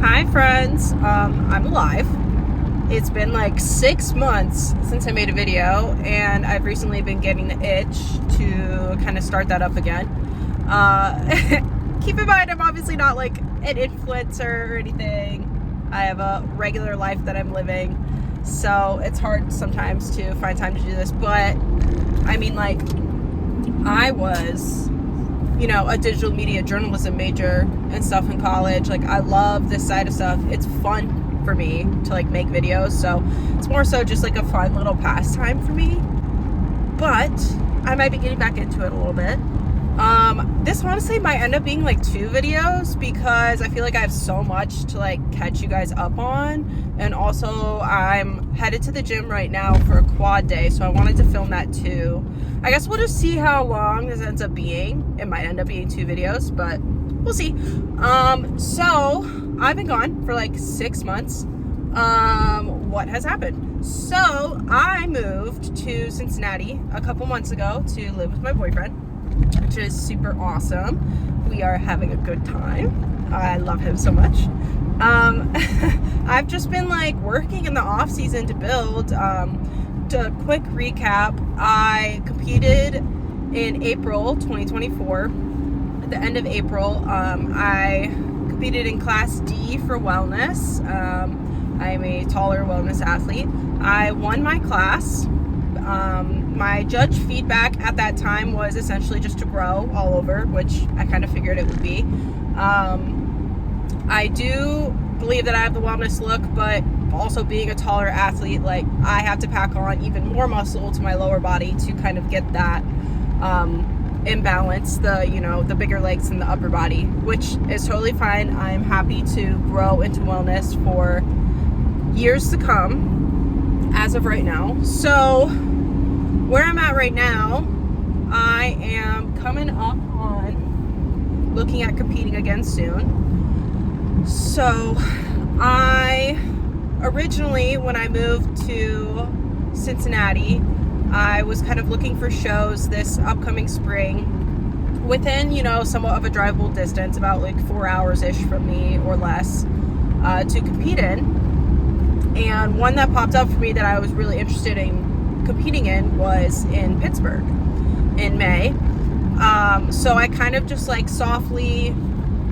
Hi friends, I'm alive. It's been like 6 months since I made a video, and I've recently been getting the itch to kind of start that up again. Keep in mind, I'm obviously not like an influencer or anything. I have a regular life that I'm living, so it's hard sometimes to find time to do this, but I mean, like, I was a digital media journalism major and stuff in college. Like, I love this side of stuff. It's fun for me to like make videos, so it's more so just like a fun little pastime for me, but I might be getting back into it a little bit. This honestly might end up being like 2 videos because I feel like I have so much to like catch you guys up on, and also I'm headed to the gym right now for a quad day, so I wanted to film that too. I guess we'll just see how long this ends up being. It might end up being 2 videos, but we'll see. So I've been gone for like 6 months. What has happened? So I moved to Cincinnati a couple months ago to live with my boyfriend, which is super awesome. We are having a good time. I love him so much. I've just been like working in the off season to build. A quick recap, I competed in April 2024. At the end of April, I competed in Class D for wellness. I'm a taller wellness athlete. I won my class. My judge feedback at that time was essentially just to grow all over, which I kind of figured it would be. I do believe that I have the wellness look, but also being a taller athlete, like, I have to pack on even more muscle to my lower body to kind of get that imbalance, the bigger legs in the upper body, which is totally fine. I'm happy to grow into wellness for years to come as of right now. So where I'm at right now, I am coming up on looking at competing again soon. So I originally, when I moved to Cincinnati, I was kind of looking for shows this upcoming spring within, somewhat of a drivable distance, about like 4 hours-ish from me or less, to compete in. And one that popped up for me that I was really interested in competing in was in Pittsburgh in May. So I kind of just like softly,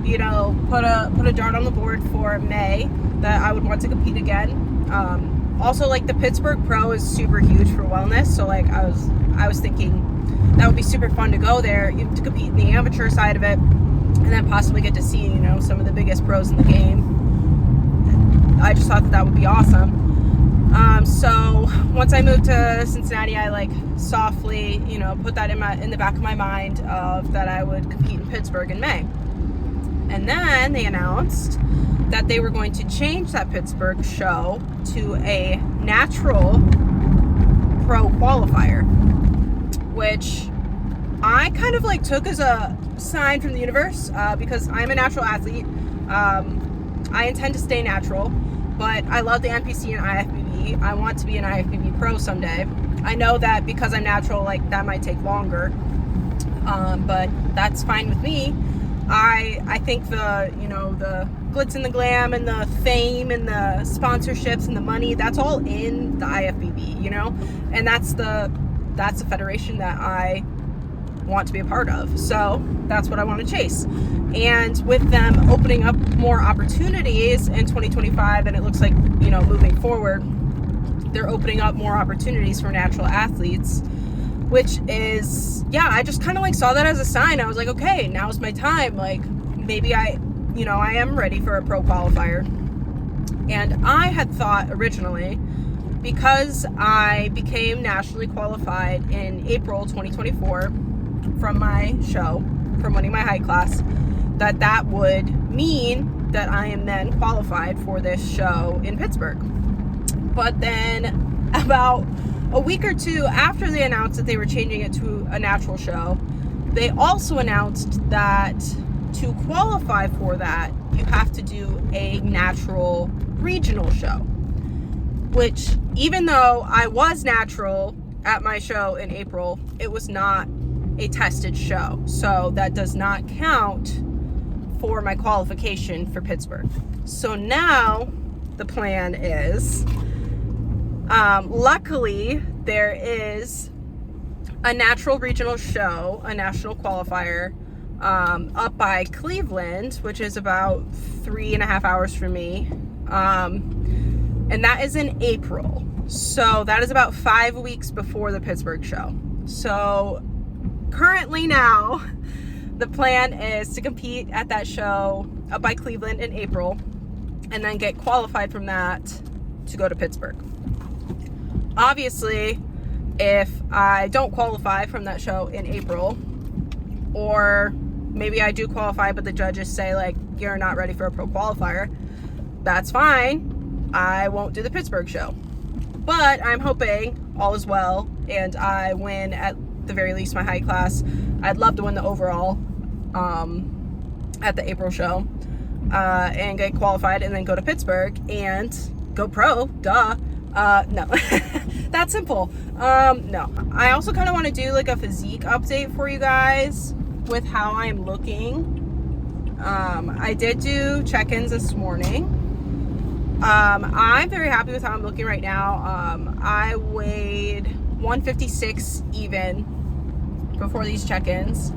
put a dart on the board for May that I would want to compete again. Also, like, the Pittsburgh Pro is super huge for wellness, so like I was thinking that would be super fun to go there to compete in the amateur side of it, and then possibly get to see some of the biggest pros in the game. I just thought that would be awesome. So once I moved to Cincinnati, I like softly put that in the back of my mind of that I would compete in Pittsburgh in May. And then they announced that they were going to change that Pittsburgh show to a natural pro qualifier, which I kind of like took as a sign from the universe, because I'm a natural athlete. I intend to stay natural, but I love the NPC and IFBB. I want to be an IFBB pro someday. I know that because I'm natural, like, that might take longer, but that's fine with me. I think the glitz and the glam and the fame and the sponsorships and the money, that's all in the IFBB, and that's the federation that I want to be a part of. So that's what I want to chase. And with them opening up more opportunities in 2025, and it looks like, moving forward, they're opening up more opportunities for natural athletes, which is, I just kind of like saw that as a sign. I was like, okay, now's my time. Like, maybe I am ready for a pro qualifier. And I had thought originally, because I became nationally qualified in April 2024 from my show, from winning my height class, that would mean that I am then qualified for this show in Pittsburgh. But then about a week or 2 after they announced that they were changing it to a natural show, they also announced that to qualify for that, you have to do a natural regional show, which, even though I was natural at my show in April, it was not a tested show. So that does not count for my qualification for Pittsburgh. So now the plan is, luckily there is a natural regional show, a national qualifier, up by Cleveland, which is about 3.5 hours from me. And that is in April. So that is about 5 weeks before the Pittsburgh show. So currently now, the plan is to compete at that show up by Cleveland in April, and then get qualified from that to go to Pittsburgh. Obviously, if I don't qualify from that show in April, or maybe I do qualify but the judges say like, you're not ready for a pro qualifier, that's fine. I won't do the Pittsburgh show. But I'm hoping all is well and I win at the very least my height class. I'd love to win the overall at the April show, and get qualified and then go to Pittsburgh and go pro. Duh. No. That's simple. No. I also kind of want to do like a physique update for you guys with how I'm looking. I did do check-ins this morning. I'm very happy with how I'm looking right now. I weighed 156 even before these check-ins.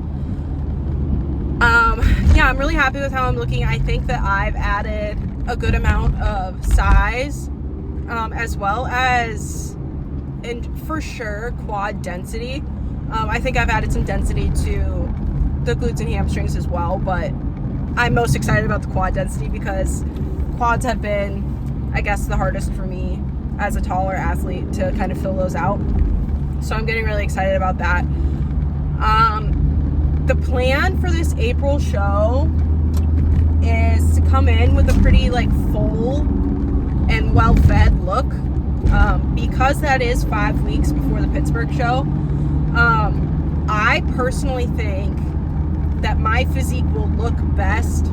Yeah, I'm really happy with how I'm looking. I think that I've added a good amount of size, as well as, and for sure, quad density. I think I've added some density to the glutes and hamstrings as well, but I'm most excited about the quad density because quads have been, I guess, the hardest for me as a taller athlete to kind of fill those out. So I'm getting really excited about that. The plan for this April show is to come in with a pretty like full and well-fed look, because that is 5 weeks before the Pittsburgh show. I personally think that my physique will look best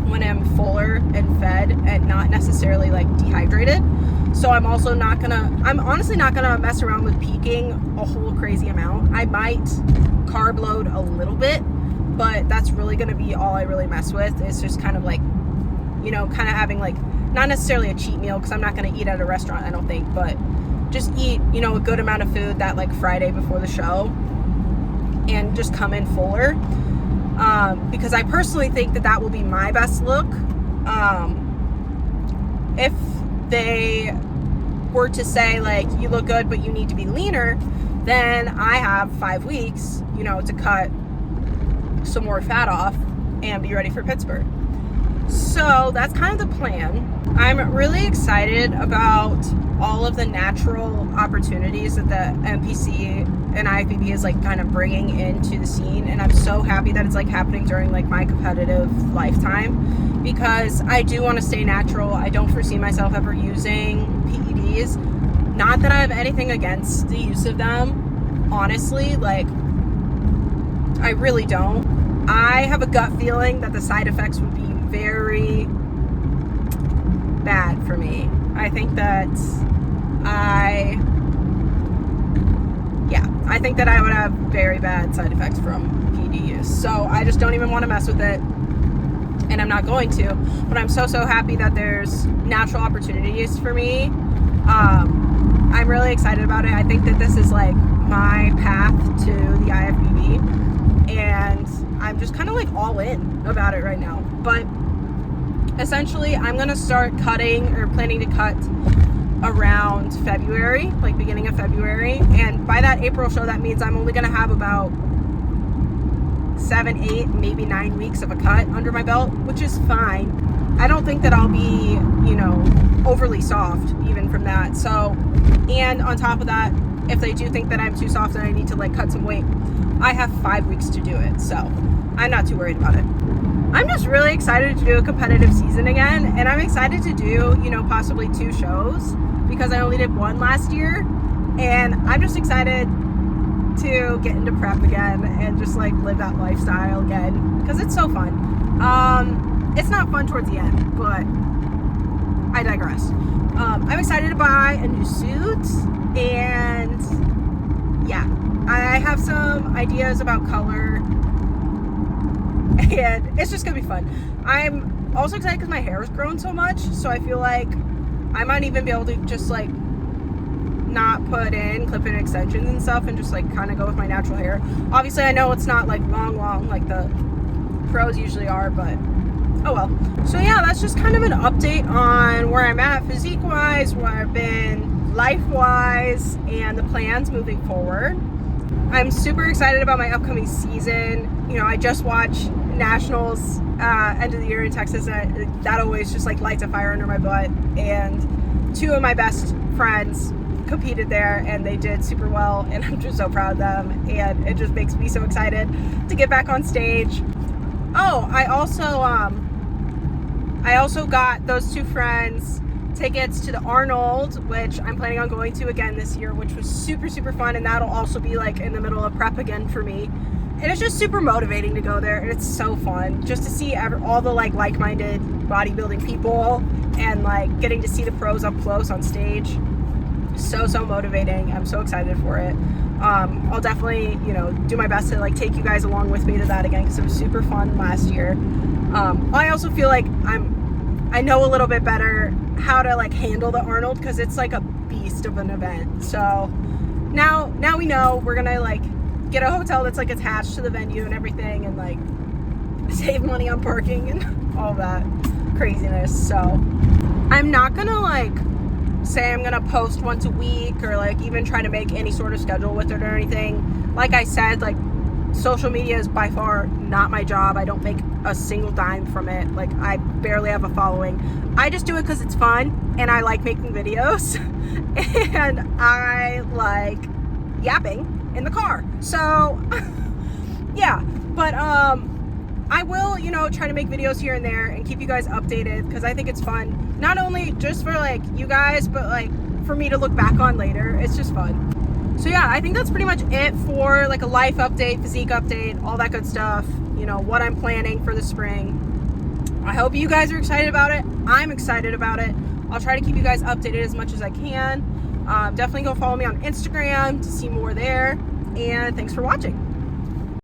when I'm fuller and fed and not necessarily like dehydrated. So I'm honestly not gonna mess around with peaking a whole crazy amount. I might carb load a little bit, but that's really gonna be all I really mess with. It's just kind of like, kind of having like, not necessarily a cheat meal because I'm not gonna eat at a restaurant, I don't think, but just eat, a good amount of food that like Friday before the show and just come in fuller. Because I personally think that will be my best look. If they were to say like, you look good but you need to be leaner, then I have 5 weeks, to cut some more fat off and be ready for Pittsburgh. So that's kind of the plan. I'm really excited about all of the natural opportunities that the NPC and IFBB is like kind of bringing into the scene, and I'm so happy that it's like happening during like my competitive lifetime, because I do want to stay natural. I don't foresee myself ever using PEDs. Not that I have anything against the use of them, honestly, like I really don't. I have a gut feeling that the side effects would be very bad for me. I think that I think that I would have very bad side effects from PED use. So I just don't even want to mess with it, and I'm not going to. But I'm so happy that there's natural opportunities for me. I'm really excited about it. I think that this is like my path to the IFBB, and I'm just kind of like all in about it right now. But essentially, I'm gonna start cutting or planning to cut around February, like beginning of February. And by that April show, that means I'm only gonna have about 7, 8, maybe 9 weeks of a cut under my belt, which is fine. I don't think that I'll be, overly soft even from that. So, and on top of that, if they do think that I'm too soft and I need to like cut some weight, I have 5 weeks to do it. So I'm not too worried about it. I'm just really excited to do a competitive season again, and I'm excited to do, possibly 2 shows, because I only did 1 last year, and I'm just excited to get into prep again and just like live that lifestyle again, because it's so fun. It's not fun towards the end, but I digress. I'm excited to buy a new suit, and yeah, I have some ideas about color, and it's just gonna be fun. I'm also excited because my hair has grown so much, so I feel like I might even be able to just like not put in clip-in extensions and stuff and just like kind of go with my natural hair. Obviously I know it's not like long like the pros usually are, but oh well. So yeah, that's just kind of an update on where I'm at physique wise, where I've been life wise, and the plans moving forward. I'm super excited about my upcoming season. You know, I just watched Nationals end of the year in Texas, and that always just like lights a fire under my butt. And two of my best friends competed there and they did super well, and I'm just so proud of them, and it just makes me so excited to get back on stage. Oh, I also got those two friends tickets to the Arnold, which I'm planning on going to again this year, which was super fun, and that'll also be like in the middle of prep again for me. And it's just super motivating to go there, and it's so fun just to see all the like-minded bodybuilding people and like getting to see the pros up close on stage. So motivating. I'm so excited for it. I'll definitely, you know, do my best to like take you guys along with me to that again, because it was super fun last year. I also feel like I know a little bit better how to like handle the Arnold, because it's like a beast of an event. So now we know we're gonna like get a hotel that's like attached to the venue and everything, and like save money on parking and all that craziness. So I'm not gonna like say I'm gonna post once a week or like even try to make any sort of schedule with it or anything. Like I said, like social media is by far not my job. I don't make a single dime from it. Like I barely have a following. I just do it because it's fun and I like making videos and I like yapping in the car. So yeah, but I will, you know, try to make videos here and there and keep you guys updated, because I think it's fun. Not only just for like you guys, but like for me to look back on later. It's just fun. So yeah, I think that's pretty much it for like a life update, physique update, all that good stuff. You know, what I'm planning for the spring. I hope you guys are excited about it. I'm excited about it. I'll try to keep you guys updated as much as I can. Definitely go follow me on Instagram to see more there. And thanks for watching.